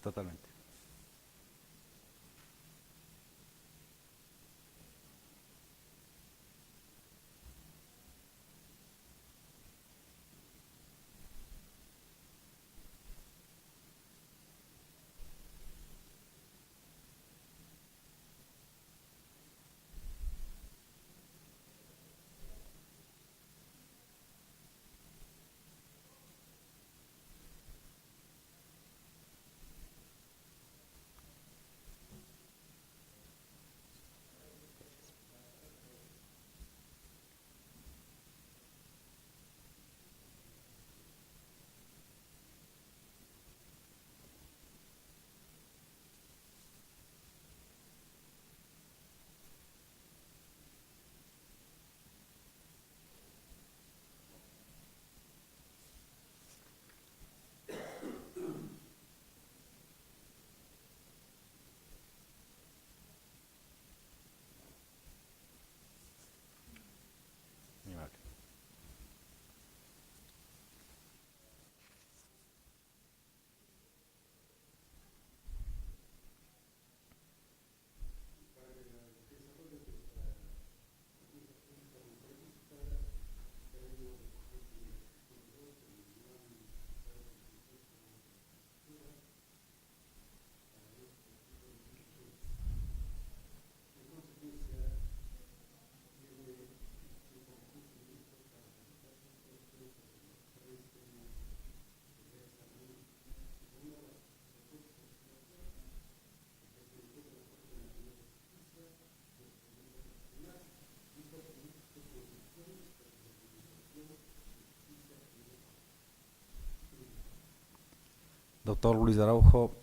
Totalmente. Doctor Luis Araujo,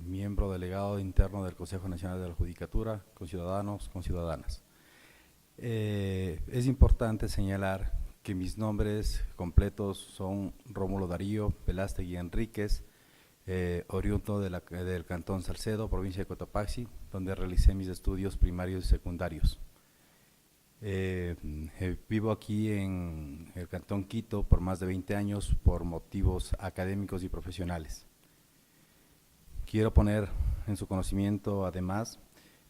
miembro delegado interno del Consejo Nacional de la Judicatura, con ciudadanos, con ciudadanas. Es importante señalar que mis nombres completos son Rómulo Darío Velástegui Enríquez, oriundo del Cantón Salcedo, provincia de Cotopaxi, donde realicé mis estudios primarios y secundarios. Vivo aquí en el Cantón Quito por más de 20 años por motivos académicos y profesionales. Quiero poner en su conocimiento, además,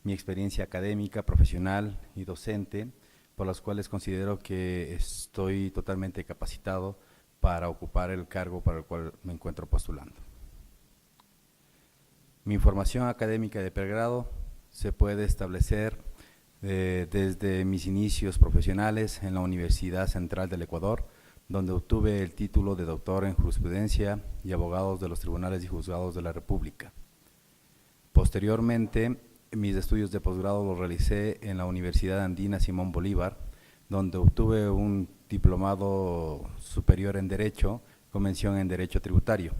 mi experiencia académica, profesional y docente, por las cuales considero que estoy totalmente capacitado para ocupar el cargo para el cual me encuentro postulando. Mi formación académica de pregrado se puede establecer desde mis inicios profesionales en la Universidad Central del Ecuador, donde obtuve el título de doctor en jurisprudencia y abogados de los tribunales y juzgados de la República. Posteriormente, mis estudios de posgrado los realicé en la Universidad Andina Simón Bolívar, donde obtuve un diplomado superior en Derecho, con mención en Derecho Tributario,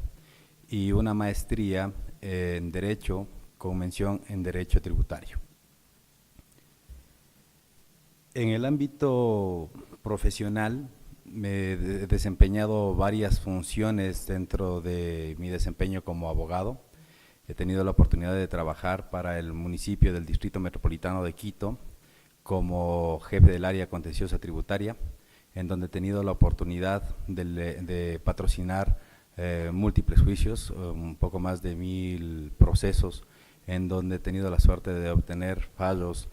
y una maestría en Derecho, con mención en Derecho Tributario. En el ámbito profesional me he desempeñado varias funciones dentro de mi desempeño como abogado. He tenido la oportunidad de trabajar para el municipio del Distrito Metropolitano de Quito como jefe del área contenciosa tributaria, en donde he tenido la oportunidad de patrocinar múltiples juicios, un poco más de 1000 procesos, en donde he tenido la suerte de obtener fallos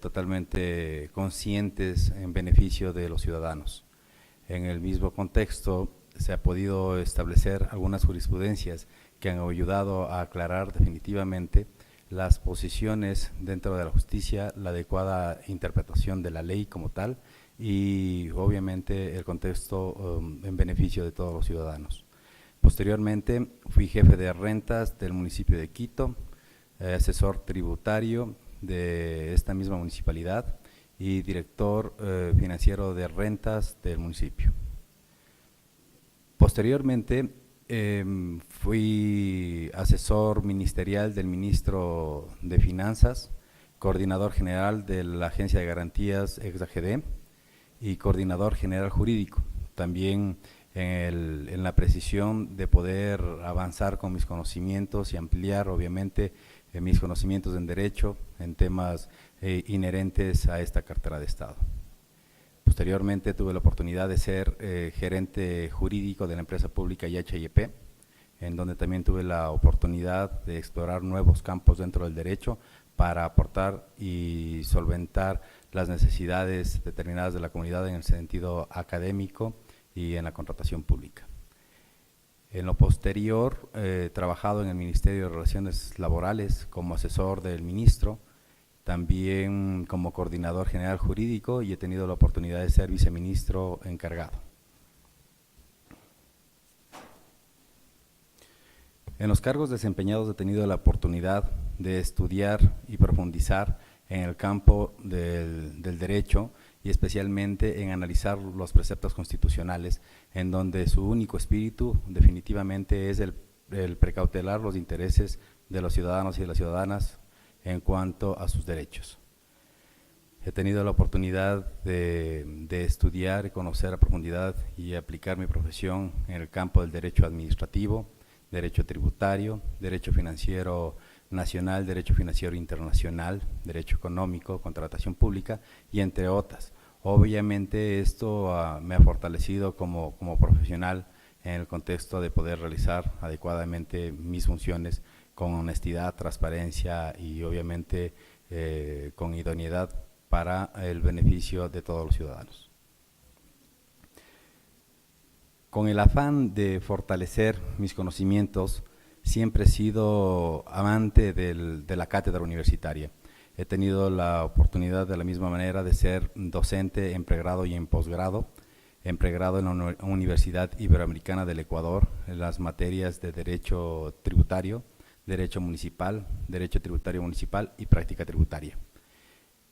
totalmente conscientes en beneficio de los ciudadanos. En el mismo contexto se ha podido establecer algunas jurisprudencias que han ayudado a aclarar definitivamente las posiciones dentro de la justicia, la adecuada interpretación de la ley como tal y obviamente el contexto en beneficio de todos los ciudadanos. Posteriormente fui jefe de rentas del municipio de Quito, asesor tributario de esta misma municipalidad y director financiero de rentas del municipio. Posteriormente fui asesor ministerial del ministro de Finanzas, coordinador general de la Agencia de Garantías ExaGD y coordinador general jurídico, también en la precisión de poder avanzar con mis conocimientos y ampliar obviamente mis conocimientos en derecho en temas inherentes a esta cartera de Estado. Posteriormente tuve la oportunidad de ser gerente jurídico de la empresa pública IHIP, en donde también tuve la oportunidad de explorar nuevos campos dentro del derecho para aportar y solventar las necesidades determinadas de la comunidad en el sentido académico y en la contratación pública. En lo posterior, he trabajado en el Ministerio de Relaciones Laborales como asesor del ministro, también como coordinador general jurídico, y he tenido la oportunidad de ser viceministro encargado. En los cargos desempeñados he tenido la oportunidad de estudiar y profundizar en el campo del derecho, y especialmente en analizar los preceptos constitucionales, en donde su único espíritu definitivamente es el precautelar los intereses de los ciudadanos y de las ciudadanas en cuanto a sus derechos. He tenido la oportunidad de estudiar y conocer a profundidad y aplicar mi profesión en el campo del derecho administrativo, derecho tributario, derecho financiero nacional, derecho financiero internacional, derecho económico, contratación pública y entre otras. Obviamente esto me ha fortalecido como profesional en el contexto de poder realizar adecuadamente mis funciones con honestidad, transparencia y obviamente con idoneidad para el beneficio de todos los ciudadanos. Con el afán de fortalecer mis conocimientos, siempre he sido amante de la cátedra universitaria. He tenido la oportunidad de la misma manera de ser docente en pregrado y en posgrado. En pregrado en la Universidad Iberoamericana del Ecuador, en las materias de Derecho Tributario, Derecho Municipal, Derecho Tributario Municipal y Práctica Tributaria.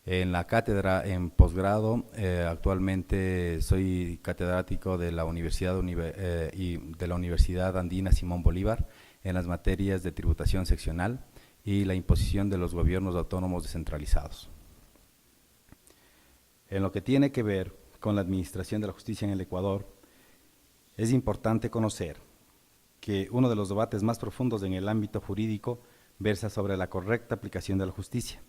En la cátedra en posgrado, actualmente soy catedrático de la Universidad Andina Simón Bolívar en las materias de tributación seccional y la imposición de los gobiernos autónomos descentralizados. En lo que tiene que ver con la administración de la justicia en el Ecuador, es importante conocer que uno de los debates más profundos en el ámbito jurídico versa sobre la correcta aplicación de la justicia.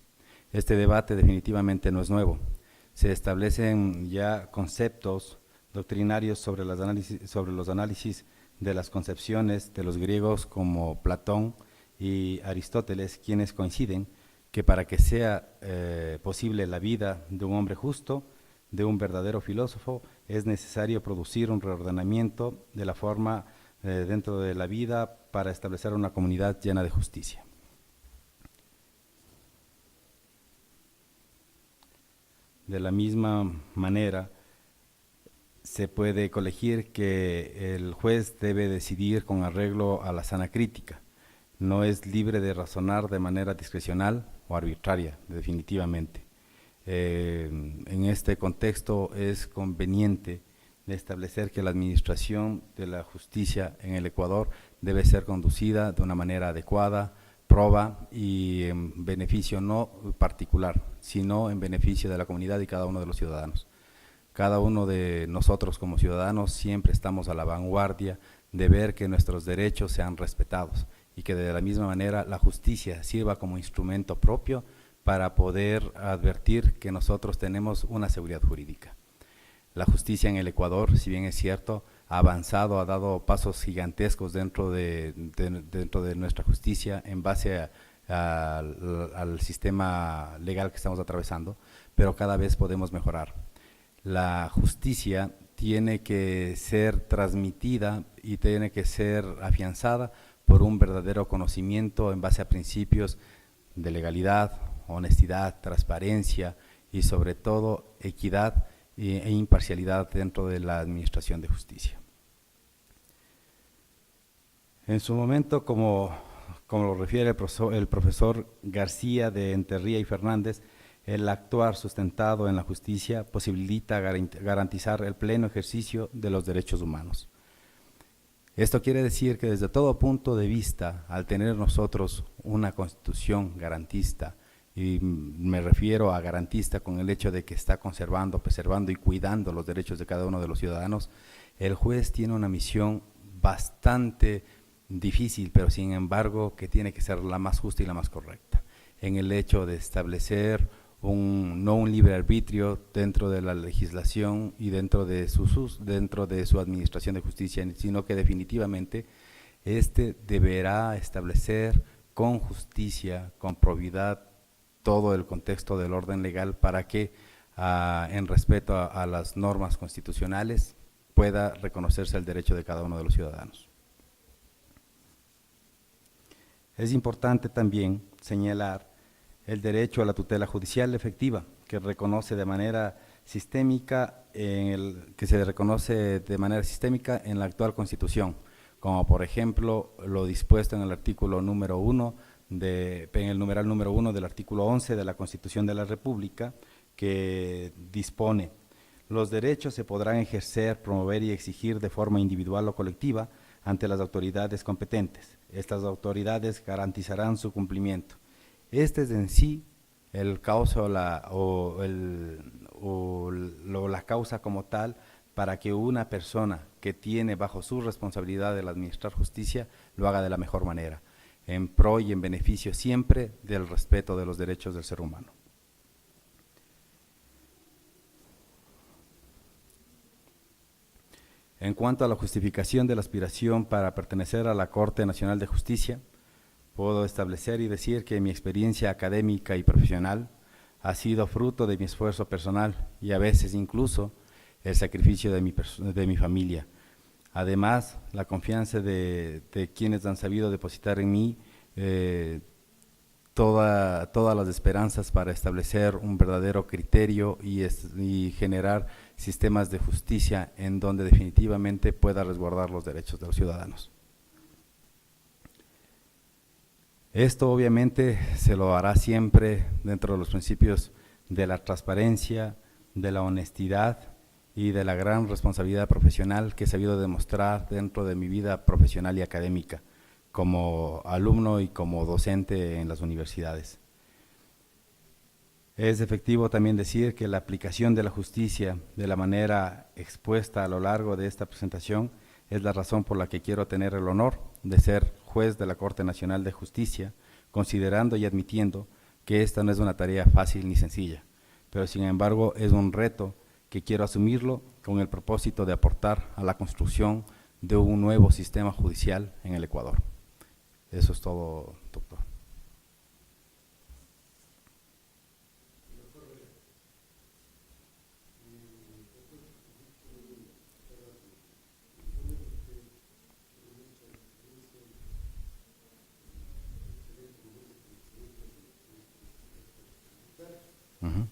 Este debate definitivamente no es nuevo. Se establecen ya conceptos doctrinarios sobre los análisis de las concepciones de los griegos como Platón y Aristóteles, quienes coinciden que para que sea posible la vida de un hombre justo, de un verdadero filósofo, es necesario producir un reordenamiento de la forma dentro de la vida para establecer una comunidad llena de justicia. De la misma manera, se puede colegir que el juez debe decidir con arreglo a la sana crítica. No es libre de razonar de manera discrecional o arbitraria, definitivamente. En este contexto es conveniente de establecer que la administración de la justicia en el Ecuador debe ser conducida de una manera adecuada, proba y en beneficio no particular, sino en beneficio de la comunidad y cada uno de los ciudadanos. Cada uno de nosotros como ciudadanos siempre estamos a la vanguardia de ver que nuestros derechos sean respetados y que de la misma manera la justicia sirva como instrumento propio para poder advertir que nosotros tenemos una seguridad jurídica. La justicia en el Ecuador, si bien es cierto, ha avanzado, ha dado pasos gigantescos dentro de nuestra justicia en base al sistema legal que estamos atravesando, pero cada vez podemos mejorar. La justicia tiene que ser transmitida y tiene que ser afianzada por un verdadero conocimiento en base a principios de legalidad, honestidad, transparencia y sobre todo equidad e imparcialidad dentro de la administración de justicia. En su momento, como lo refiere el profesor García de Enterría y Fernández, el actuar sustentado en la justicia posibilita garantizar el pleno ejercicio de los derechos humanos. Esto quiere decir que desde todo punto de vista, al tener nosotros una constitución garantista, y me refiero a garantista con el hecho de que está conservando, preservando y cuidando los derechos de cada uno de los ciudadanos, el juez tiene una misión bastante difícil, pero sin embargo que tiene que ser la más justa y la más correcta, en el hecho de establecer no un libre arbitrio dentro de la legislación y dentro de su administración de justicia, sino que definitivamente Este deberá establecer con justicia, con probidad, todo el contexto del orden legal para que, en respeto a las normas constitucionales, pueda reconocerse el derecho de cada uno de los ciudadanos. Es importante también señalar el derecho a la tutela judicial efectiva, que reconoce de manera sistémica, que se reconoce de manera sistémica en la actual Constitución, como por ejemplo lo dispuesto en el artículo número 1, en el numeral número 1 del artículo 11 de la Constitución de la República, que dispone: los derechos se podrán ejercer, promover y exigir de forma individual o colectiva ante las autoridades competentes. Estas autoridades garantizarán su cumplimiento. Este es en sí el causa la causa como tal para que una persona que tiene bajo su responsabilidad el administrar justicia lo haga de la mejor manera, en pro y en beneficio siempre del respeto de los derechos del ser humano. En cuanto a la justificación de la aspiración para pertenecer a la Corte Nacional de Justicia, puedo establecer y decir que mi experiencia académica y profesional ha sido fruto de mi esfuerzo personal y a veces incluso el sacrificio de mi familia. Además, la confianza de quienes han sabido depositar en mí todas las esperanzas para establecer un verdadero criterio y generar sistemas de justicia en donde definitivamente pueda resguardar los derechos de los ciudadanos. Esto obviamente se lo hará siempre dentro de los principios de la transparencia, de la honestidad y de la gran responsabilidad profesional que he sabido demostrar dentro de mi vida profesional y académica, como alumno y como docente en las universidades. Es efectivo también decir que la aplicación de la justicia de la manera expuesta a lo largo de esta presentación es la razón por la que quiero tener el honor de ser juez de la Corte Nacional de Justicia, considerando y admitiendo que esta no es una tarea fácil ni sencilla, pero sin embargo es un reto que quiero asumirlo con el propósito de aportar a la construcción de un nuevo sistema judicial en el Ecuador. Eso es todo, doctor. Uh-huh.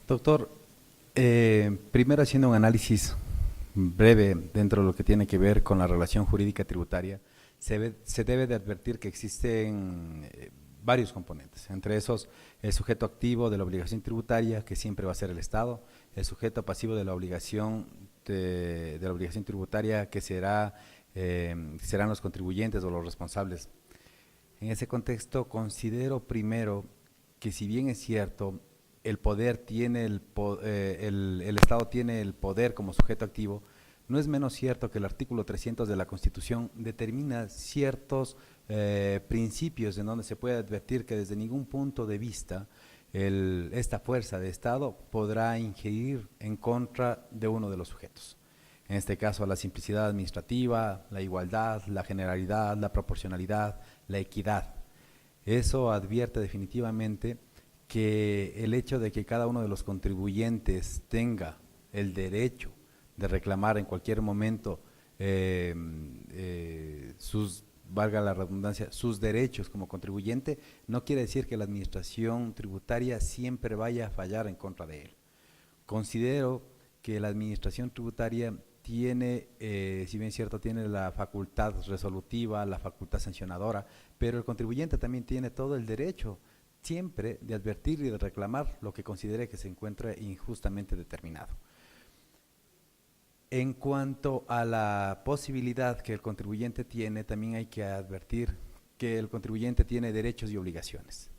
Doctor, primero haciendo un análisis breve dentro de lo que tiene que ver con la relación jurídica tributaria, se debe de advertir que existen varios componentes, entre esos el sujeto activo de la obligación tributaria, que siempre va a ser el Estado, el sujeto pasivo de la obligación de la obligación tributaria, que serán los contribuyentes o los responsables. En ese contexto considero primero que, si bien es cierto, el poder tiene el Estado tiene el poder como sujeto activo, no es menos cierto que el artículo 300 de la Constitución determina ciertos principios en donde se puede advertir que desde ningún punto de vista esta fuerza de Estado podrá ingerir en contra de uno de los sujetos. En este caso, la simplicidad administrativa, la igualdad, la generalidad, la proporcionalidad, la equidad. Eso advierte definitivamente que el hecho de que cada uno de los contribuyentes tenga el derecho de reclamar en cualquier momento valga la redundancia, sus derechos como contribuyente, no quiere decir que la administración tributaria siempre vaya a fallar en contra de él. Considero que la administración tributaria tiene, si bien es cierto, tiene la facultad resolutiva, la facultad sancionadora, pero el contribuyente también tiene todo el derecho siempre de advertir y de reclamar lo que considere que se encuentre injustamente determinado. En cuanto a la posibilidad que el contribuyente tiene, también hay que advertir que el contribuyente tiene derechos y obligaciones.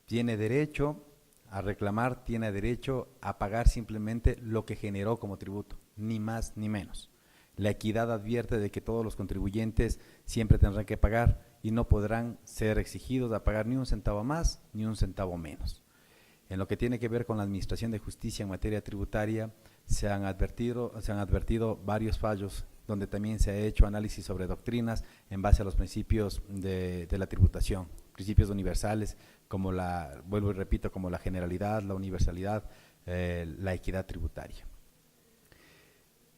Tiene derecho a reclamar, tiene derecho a pagar simplemente lo que generó como tributo, ni más ni menos. La equidad advierte de que todos los contribuyentes siempre tendrán que pagar y no podrán ser exigidos a pagar ni un centavo más ni un centavo menos. En lo que tiene que ver con la administración de justicia en materia tributaria, se han advertido varios fallos donde también se ha hecho análisis sobre doctrinas en base a los principios de la tributación, principios universales, como vuelvo y repito, como la generalidad, la universalidad, la equidad tributaria.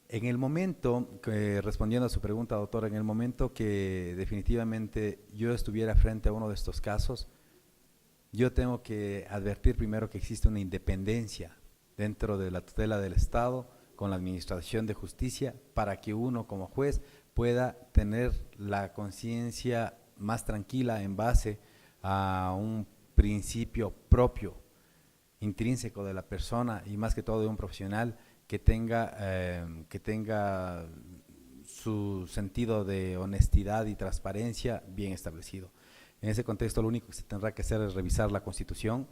En el momento, respondiendo a su pregunta, doctor, en el momento que definitivamente yo estuviera frente a uno de estos casos, yo tengo que advertir primero que existe una independencia dentro de la tutela del Estado con la administración de justicia para que uno como juez pueda tener la conciencia más tranquila en base a un principio propio, intrínseco de la persona y más que todo de un profesional que tenga su sentido de honestidad y transparencia bien establecido. En ese contexto, lo único que se tendrá que hacer es revisar la Constitución,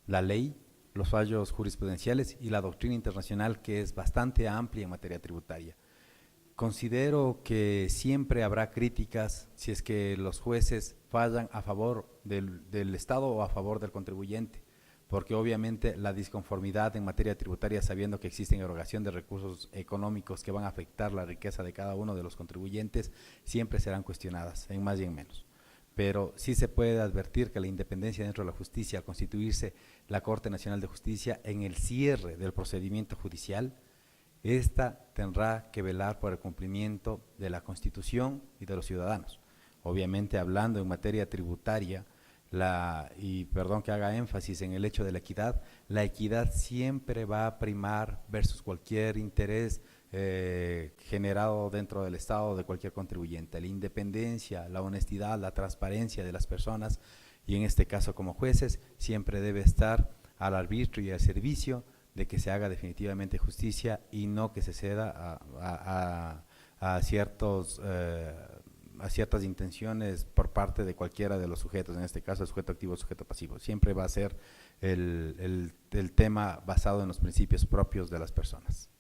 la ley, los fallos jurisprudenciales y la doctrina internacional, que es bastante amplia en materia tributaria. Considero que siempre habrá críticas si es que los jueces fallan a favor del Estado o a favor del contribuyente, porque obviamente la disconformidad en materia tributaria, sabiendo que existen erogación de recursos económicos que van a afectar la riqueza de cada uno de los contribuyentes, siempre serán cuestionadas, en más y en menos. Pero sí se puede advertir que la independencia dentro de la justicia, al constituirse la Corte Nacional de Justicia en el cierre del procedimiento judicial, esta tendrá que velar por el cumplimiento de la Constitución y de los ciudadanos. Obviamente, hablando en materia tributaria, y perdón que haga énfasis en el hecho de la equidad siempre va a primar versus cualquier interés generado dentro del Estado de cualquier contribuyente. La independencia, la honestidad, la transparencia de las personas, y en este caso como jueces, siempre debe estar al arbitrio y al servicio de que se haga definitivamente justicia y no que se ceda a ciertas intenciones por parte de cualquiera de los sujetos, en este caso el sujeto activo o sujeto pasivo. Siempre va a ser el tema basado en los principios propios de las personas.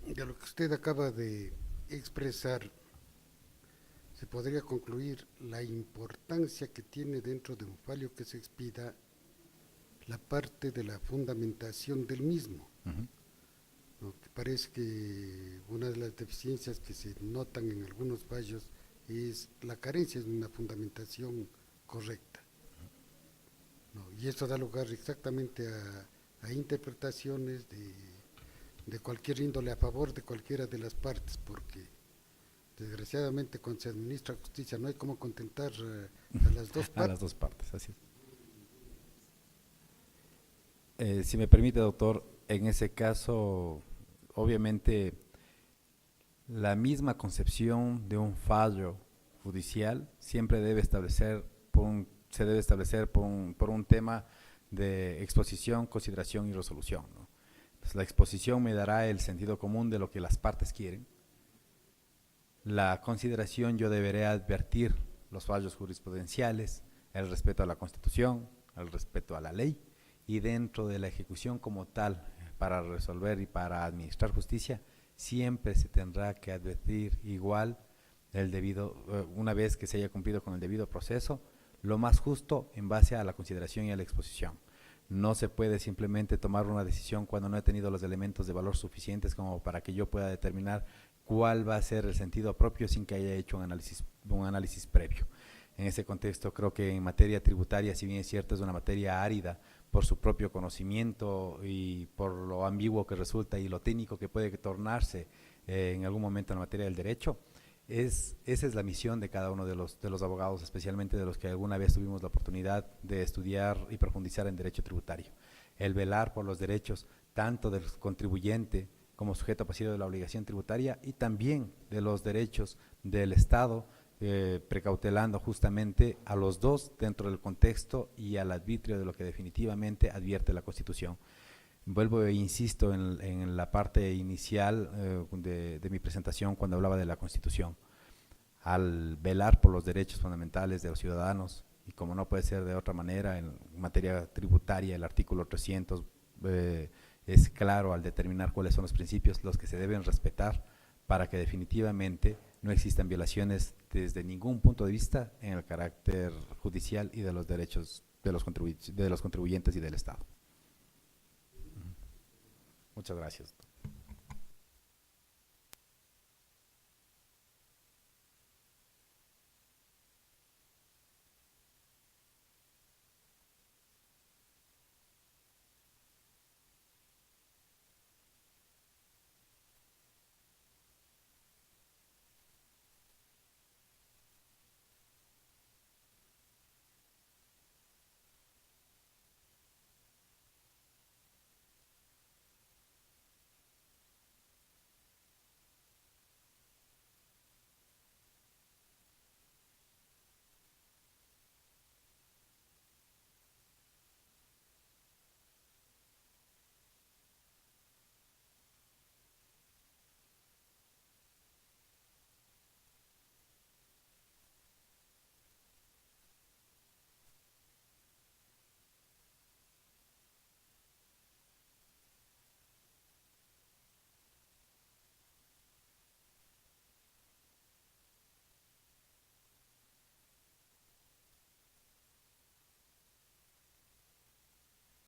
De lo que usted acaba de expresar, se podría concluir la importancia que tiene dentro de un fallo que se expida la parte de la fundamentación del mismo. ¿No? Que parece que una de las deficiencias que se notan en algunos fallos es la carencia de una fundamentación correcta. ¿No? Y eso da lugar exactamente a interpretaciones de cualquier índole a favor de cualquiera de las partes, porque desgraciadamente cuando se administra justicia no hay cómo contentar a las dos partes. A las dos partes, así es. Si me permite, doctor, en ese caso, obviamente, la misma concepción de un fallo judicial siempre debe establecer se debe establecer por un tema de exposición, consideración y resolución, ¿no? Entonces, la exposición me dará el sentido común de lo que las partes quieren. La consideración, yo deberé advertir los fallos jurisprudenciales, el respeto a la Constitución, al respeto a la ley, y dentro de la ejecución como tal, para resolver y para administrar justicia, siempre se tendrá que advertir igual una vez que se haya cumplido con el debido proceso, lo más justo en base a la consideración y a la exposición. No se puede simplemente tomar una decisión cuando no he tenido los elementos de valor suficientes como para que yo pueda determinar cuál va a ser el sentido propio sin que haya hecho un análisis previo. En ese contexto, creo que en materia tributaria, si bien es cierto, es una materia árida por su propio conocimiento y por lo ambiguo que resulta y lo técnico que puede tornarse en algún momento en la materia del derecho, esa es la misión de cada uno de los abogados, especialmente de los que alguna vez tuvimos la oportunidad de estudiar y profundizar en derecho tributario. El velar por los derechos tanto del contribuyente como sujeto pasivo de la obligación tributaria y también de los derechos del Estado, precautelando justamente a los dos dentro del contexto y al arbitrio de lo que definitivamente advierte la Constitución. Vuelvo e insisto en la parte inicial de mi presentación cuando hablaba de la Constitución. Al velar por los derechos fundamentales de los ciudadanos, y como no puede ser de otra manera, en materia tributaria el artículo 300 es claro al determinar cuáles son los principios los que se deben respetar para que definitivamente no existan violaciones desde ningún punto de vista en el carácter judicial y de los derechos de los contribuyentes y del Estado. Muchas gracias.